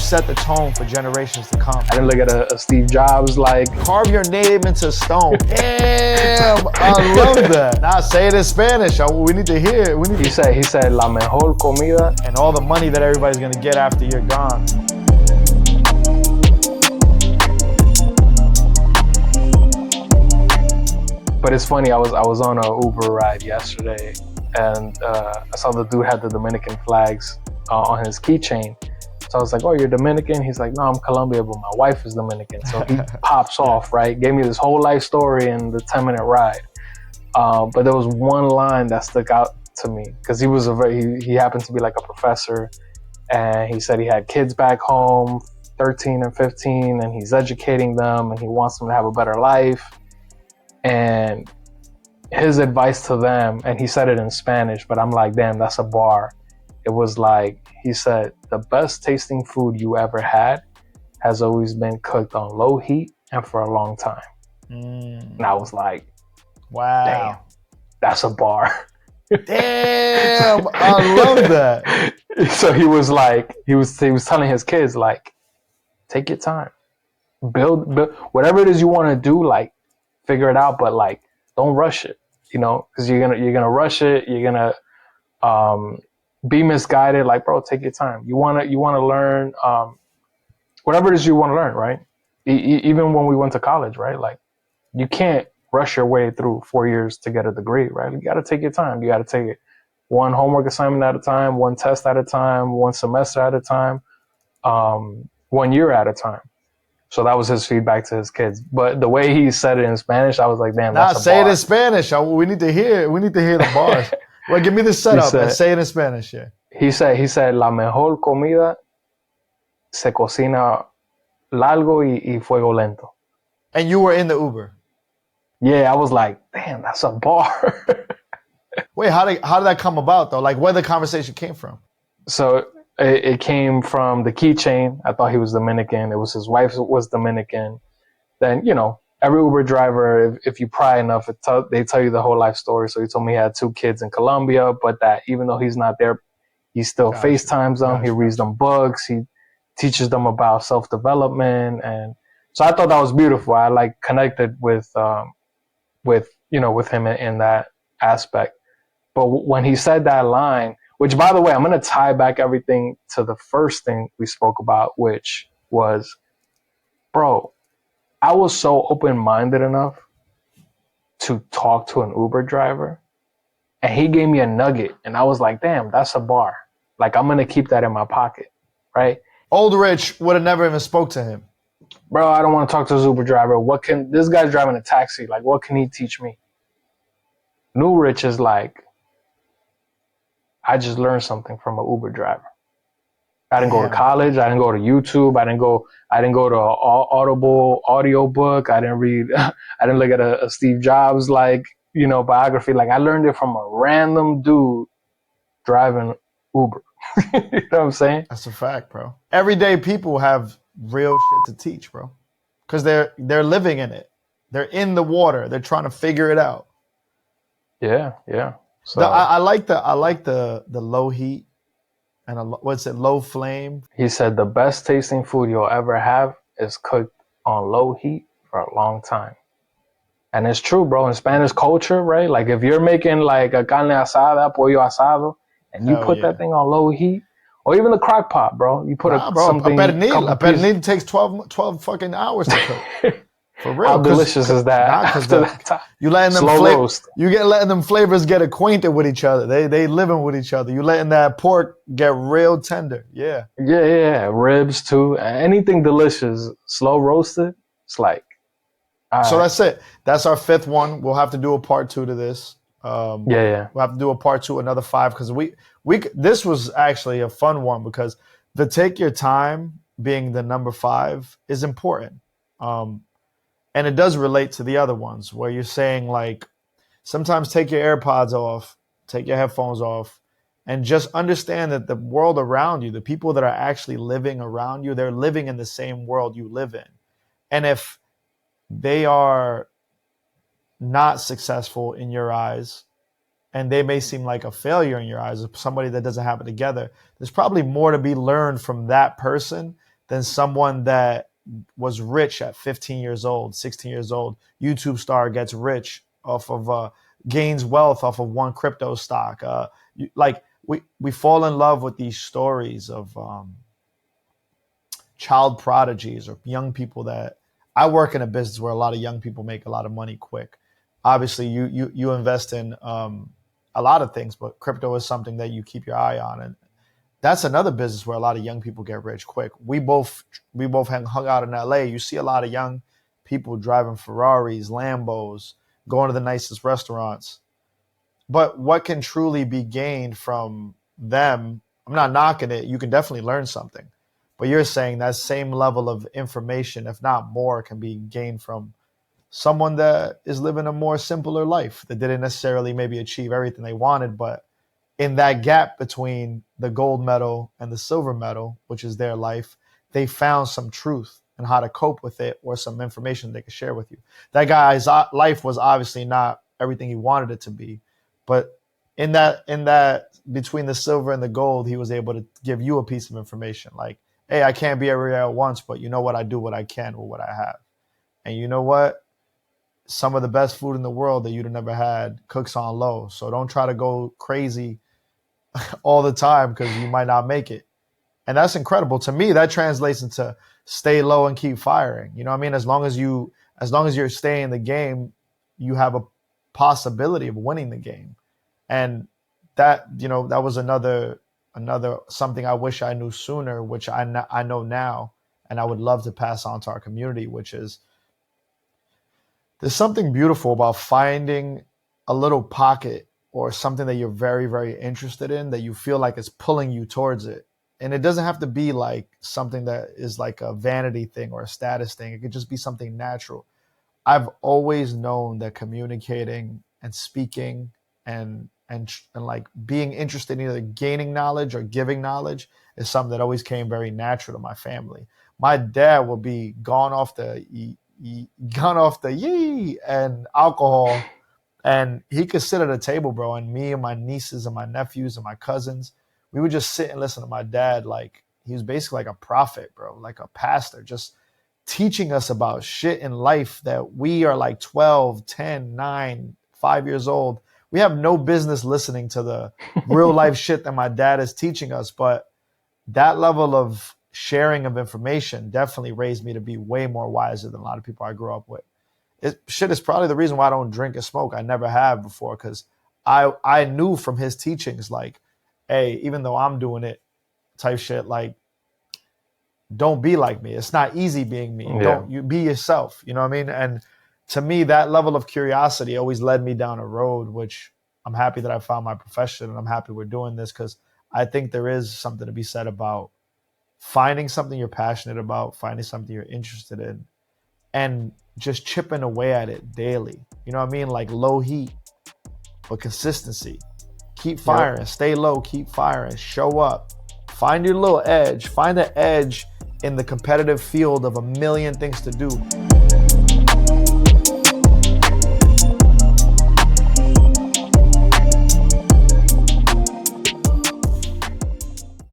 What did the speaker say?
set the tone for generations to come. I didn't look at a Steve Jobs like... Carve your name into stone. Damn, I love that. Now say it in Spanish. We need to hear it. He said, la mejor comida. And all the money that everybody's gonna get after you're gone. But it's funny, I was on an Uber ride yesterday, and I saw the dude had the Dominican flags on his keychain. So I was like, oh, you're Dominican? He's like, no, I'm Colombian, but my wife is Dominican. So he pops off, right? Gave me this whole life story in the 10-minute ride. But there was one line that stuck out to me, because he happened to be like a professor, and he said he had kids back home, 13 and 15, and he's educating them, and he wants them to have a better life. And his advice to them, and he said it in Spanish, but I'm like, damn, that's a bar. It was like, he said, the best tasting food you ever had has always been cooked on low heat and for a long time. And I was like, wow, damn, that's a bar. Damn, I love that. So he was like, he was telling his kids, like, take your time, build whatever it is you want to do, like, figure it out, but like, don't rush it, because you're gonna rush it. You're gonna be misguided. Like, bro, take your time. You wanna learn whatever it is you want to learn, right? Even when we went to college, right? Like, you can't rush your way through 4 years to get a degree, right? You got to take your time. You got to take it one homework assignment at a time, one test at a time, one semester at a time, 1 year at a time. So that was his feedback to his kids. But the way he said it in Spanish, I was like, damn, that's a say bar. It in Spanish. We need to hear it. We need to hear the bars. Well, give me the setup and say it in Spanish. Yeah. He said, la mejor comida se cocina largo y fuego lento. And you were in the Uber? Yeah, I was like, damn, that's a bar. Wait, how did that come about, though? Like, where the conversation came from? So it came from the keychain. I thought he was Dominican. It was his wife was Dominican. Then, every Uber driver, if you pry enough, they tell you the whole life story. So he told me he had 2 kids in Colombia, but that even though he's not there, he still FaceTimes them. He reads them books. He teaches them about self-development. And so I thought that was beautiful. I like connected with him in that aspect. But when he said that line, which, by the way, I'm going to tie back everything to the first thing we spoke about, which was, bro, I was so open-minded enough to talk to an Uber driver, and he gave me a nugget, and I was like, damn, that's a bar. Like, I'm going to keep that in my pocket, right? Old Rich would have never even spoke to him. Bro, I don't want to talk to this Uber driver. This guy's driving a taxi. Like, what can he teach me? New Rich is like, I just learned something from an Uber driver. I didn't go to college. I didn't go to YouTube. I didn't go to Audible audiobook. I didn't look at a Steve Jobs biography. Like, I learned it from a random dude driving Uber. You know what I'm saying? That's a fact, bro. Everyday people have real shit to teach, bro. Because they're living in it. They're in the water. They're trying to figure it out. Yeah. So I like the low heat and low flame. He said the best tasting food you'll ever have is cooked on low heat for a long time. And it's true, bro. In Spanish culture, right? Like, if you're making like a carne asada, pollo asado, and you put that thing on low heat, or even the crock pot, bro. You put something. A pernil takes 12 fucking hours to cook. For real. How delicious is that? You letting them slow roast. Letting them flavors get acquainted with each other. They living with each other. You letting that pork get real tender. Yeah. Yeah. Ribs too. Anything delicious, slow roasted. It's like. So that's it. That's our 5th one. We'll have to do a part 2 to this. We'll have to do a part 2, another 5, because this was actually a fun one, because the take your time being the number 5 is important. And it does relate to the other ones where you're saying, like, sometimes take your AirPods off, take your headphones off, and just understand that the world around you, the people that are actually living around you, they're living in the same world you live in. And if they are not successful in your eyes, and they may seem like a failure in your eyes, of somebody that doesn't have it together, there's probably more to be learned from that person than someone that was rich at 15 years old, 16 years old. YouTube star gets rich off of gains wealth off of one crypto stock. Like we fall in love with these stories of child prodigies or young people that I work in a business where a lot of young people make a lot of money quick. Obviously, you invest in a lot of things, but crypto is something that you keep your eye on, and that's another business where a lot of young people get rich quick. We both hung out in LA. You see a lot of young people driving Ferraris, Lambos, going to the nicest restaurants. But what can truly be gained from them? I'm not knocking it. You can definitely learn something. But you're saying that same level of information, if not more, can be gained from someone that is living a more simpler life that didn't necessarily maybe achieve everything they wanted, but in that gap between the gold medal and the silver medal, which is their life, they found some truth and how to cope with it or some information they could share with you. That guy's life was obviously not everything he wanted it to be, but in that between the silver and the gold, he was able to give you a piece of information like, hey, I can't be everywhere at once, but you know what? I do what I can with what I have. And you know what? Some of the best food in the world that you'd have never had cooks on low. So don't try to go crazy all the time because you might not make it. And that's incredible. To me, that translates into stay low and keep firing. You know what I mean? As long as you're staying in the game, you have a possibility of winning the game. And that was another something I wish I knew sooner, which I know now, and I would love to pass on to our community, which is there's something beautiful about finding a little pocket or something that you're very, very interested in that you feel like is pulling you towards it. And it doesn't have to be like something that is like a vanity thing or a status thing. It could just be something natural. I've always known that communicating and speaking and like being interested in either gaining knowledge or giving knowledge is something that always came very natural to my family. My dad will be gone off the yee and alcohol, and he could sit at a table, bro, and me and my nieces and my nephews and my cousins, we would just sit and listen to my dad like he was basically like a prophet, bro, like a pastor, just teaching us about shit in life that we are like 12, 10, 9, 5 years old. We have no business listening to the real life shit that my dad is teaching us, but that level of sharing of information definitely raised me to be way more wiser than a lot of people I grew up with. Shit is probably the reason why I don't drink and smoke. I never have before because I knew from his teachings like, hey, even though I'm doing it type shit, like don't be like me. It's not easy being me. Yeah. Don't you be yourself. You know what I mean? And to me, that level of curiosity always led me down a road, which I'm happy that I found my profession and I'm happy we're doing this because I think there is something to be said about finding something you're passionate about, finding something you're interested in, and just chipping away at it daily. You know what I mean? Like low heat, but consistency. Keep firing, stay low, keep firing, show up. Find your little edge. Find the edge in the competitive field of a million things to do.